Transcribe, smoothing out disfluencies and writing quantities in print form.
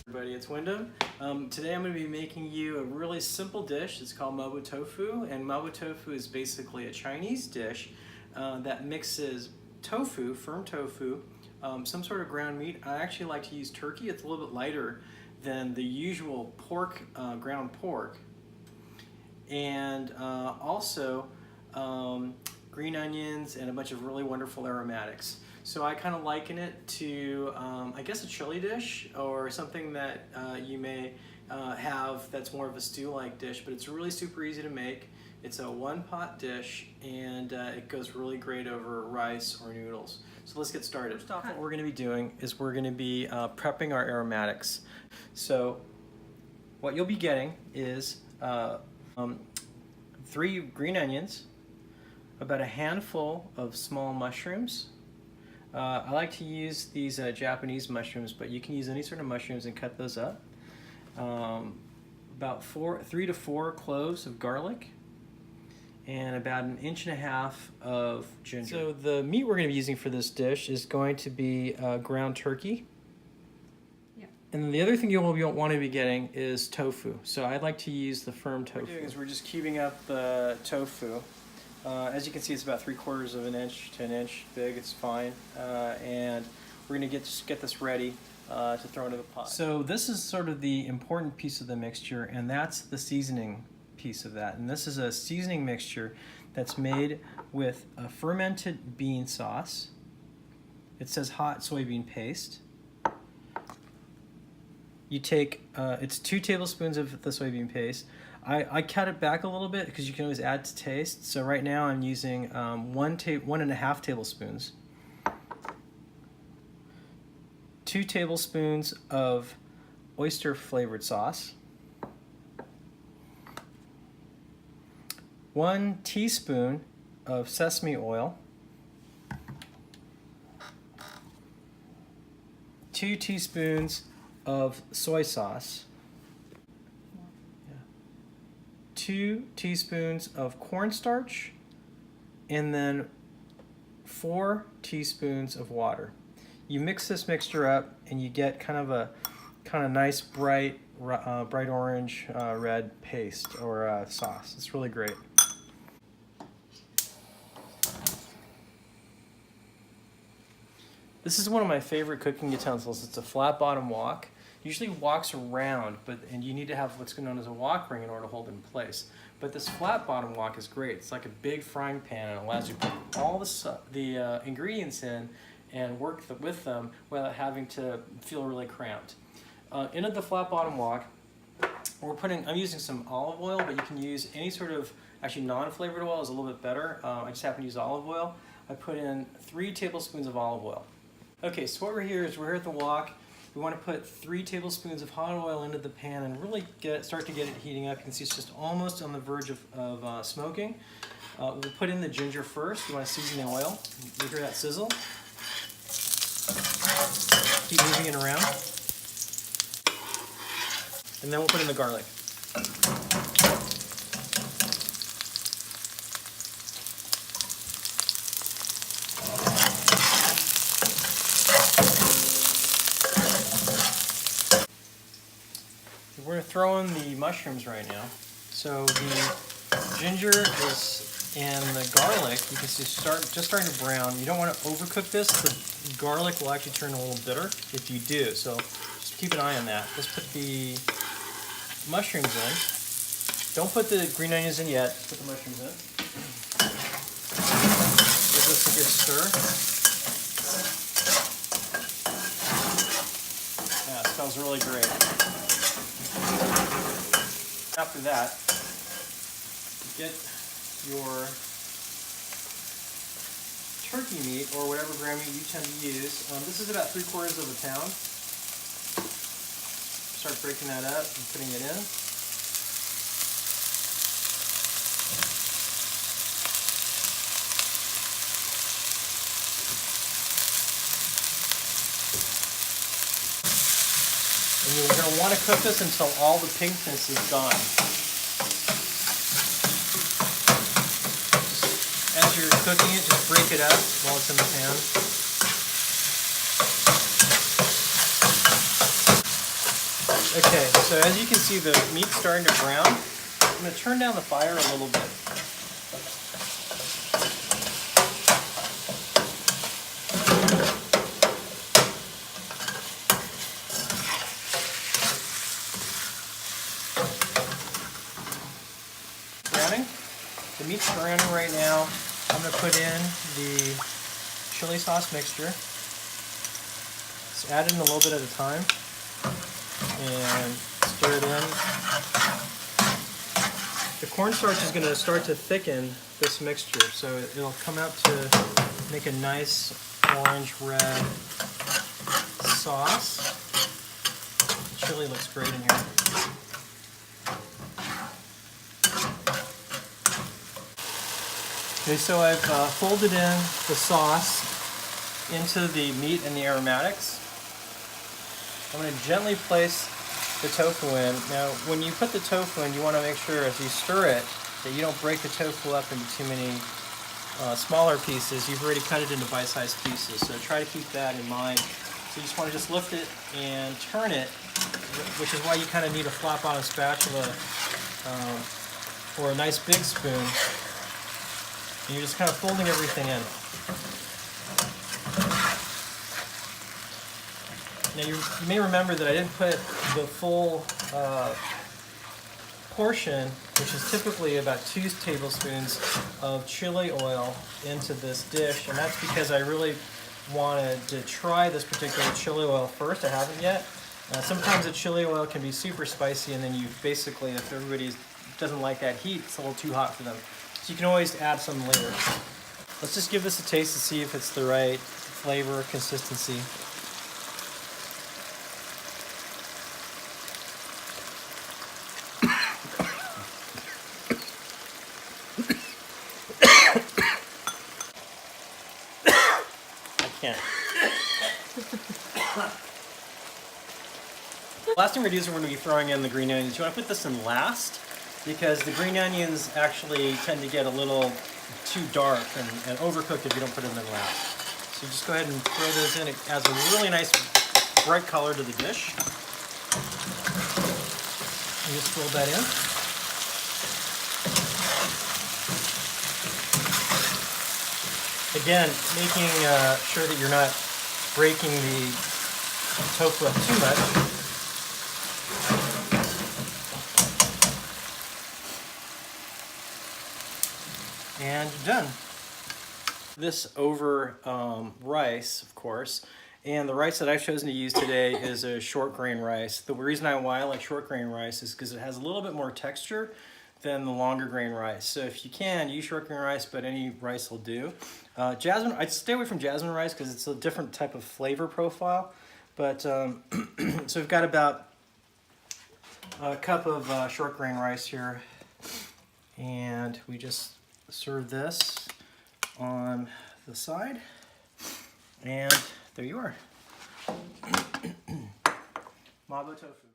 Everybody, it's Wyndham. Today I'm going to be making you a really simple dish. It's called Mabo Tofu, and Mabo Tofu is basically a Chinese dish that mixes tofu, firm tofu, some sort of ground meat. I actually like to use turkey. It's a little bit lighter than the usual pork, ground pork, and also green onions and a bunch of really wonderful aromatics. So I kind of liken it to, I guess, a chili dish or something that you may have that's more of a stew-like dish, but it's really super easy to make. It's a one-pot dish, and it goes really great over rice or noodles. So let's get started. First off, what we're going to be doing is we're going to be prepping our aromatics. So what you'll be getting is 3 green onions, about a handful of small mushrooms. I like to use these Japanese mushrooms, but you can use any sort of mushrooms and cut those up. About 3 to 4 cloves of garlic, and about 1.5 inches of ginger. So the meat we're going to be using for this dish is going to be ground turkey. Yeah. And then the other thing you'll want to be getting is tofu. So I'd like to use the firm tofu. What we're doing is we're just cubing up the tofu. As you can see, it's about 3/4 of an inch to an inch big. It's fine, and we're going to get this ready to throw into the pot. So this is sort of the important piece of the mixture, and that's the seasoning piece of that. And this is a seasoning mixture that's made with a fermented bean sauce. It says hot soybean paste. You take it's 2 tablespoons of the soybean paste. I cut it back a little bit because you can always add to taste. So right now I'm using 1.5 tablespoons. 2 tablespoons of oyster flavored sauce. 1 teaspoon of sesame oil. 2 teaspoons of soy sauce. 2 teaspoons of cornstarch, and then 4 teaspoons of water. You mix this mixture up, and you get kind of nice bright orange red paste or sauce. It's really great. This is one of my favorite cooking utensils. It's a flat bottom wok. Usually walks around, and you need to have what's known as a wok ring in order to hold it in place. But this flat bottom wok is great. It's like a big frying pan, and it allows you to put all the ingredients in and work with them without having to feel really cramped. Into the flat bottom wok, I'm using some olive oil, but you can use any sort of, actually non-flavored oil is a little bit better. I just happen to use olive oil. I put in 3 tablespoons of olive oil. Okay, so what we're here at the wok. We want to put 3 tablespoons of hot oil into the pan and really start to get it heating up. You can see it's just almost on the verge of smoking. We'll put in the ginger first. You want to season the oil. You hear that sizzle? Keep moving it around. And then we'll put in the garlic. We're going to throw in the mushrooms right now. So the ginger and the garlic, you can see just starting to brown. You don't want to overcook this. The garlic will actually turn a little bitter if you do. So just keep an eye on that. Let's put the mushrooms in. Don't put the green onions in yet. Just put the mushrooms in. Give this a good stir. Yeah, it smells really great. After that, get your turkey meat or whatever ground meat you tend to use. This is about 3/4 of a pound. Start breaking that up and putting it in. And you're going to want to cook this until all the pinkness is gone. As you're cooking it, just break it up while it's in the pan. Okay, so as you can see, the meat's starting to brown. I'm going to turn down the fire a little bit. Browning. The meat's browning right now. I'm going to put in the chili sauce mixture. Just add it in a little bit at a time and stir it in. The cornstarch is going to start to thicken this mixture, so it'll come out to make a nice orange-red sauce. The chili looks great in here. Okay, so I've folded in the sauce into the meat and the aromatics. I'm going to gently place the tofu in. Now, when you put the tofu in, you want to make sure as you stir it that you don't break the tofu up into too many smaller pieces. You've already cut it into bite-sized pieces, so try to keep that in mind. So you just want to just lift it and turn it, which is why you kind of need a flat-bottom spatula or a nice big spoon. And you're just kind of folding everything in. Now you may remember that I didn't put the full portion, which is typically about 2 tablespoons of chili oil into this dish, and that's because I really wanted to try this particular chili oil first. I haven't yet. Sometimes the chili oil can be super spicy, and then you basically, if everybody doesn't like that heat, it's a little too hot for them. So you can always add some later. Let's just give this a taste to see if it's the right flavor, consistency. Last thing we're going to do is we're going to be throwing in the green onions. You want to put this in last because the green onions actually tend to get a little too dark and overcooked if you don't put them in last. So just go ahead and throw those in. It adds a really nice bright color to the dish. And just fold that in. Again, making sure that you're not breaking the tofu up too much. And you're done. This over rice, of course, and the rice that I've chosen to use today is a short grain rice. The reason why I like short grain rice is because it has a little bit more texture than the longer grain rice. So if you can, use short grain rice, but any rice will do. Jasmine, I'd stay away from jasmine rice because it's a different type of flavor profile. But so we've got about a cup of short grain rice here, and we just serve this on the side, and there you are. Mabo tofu.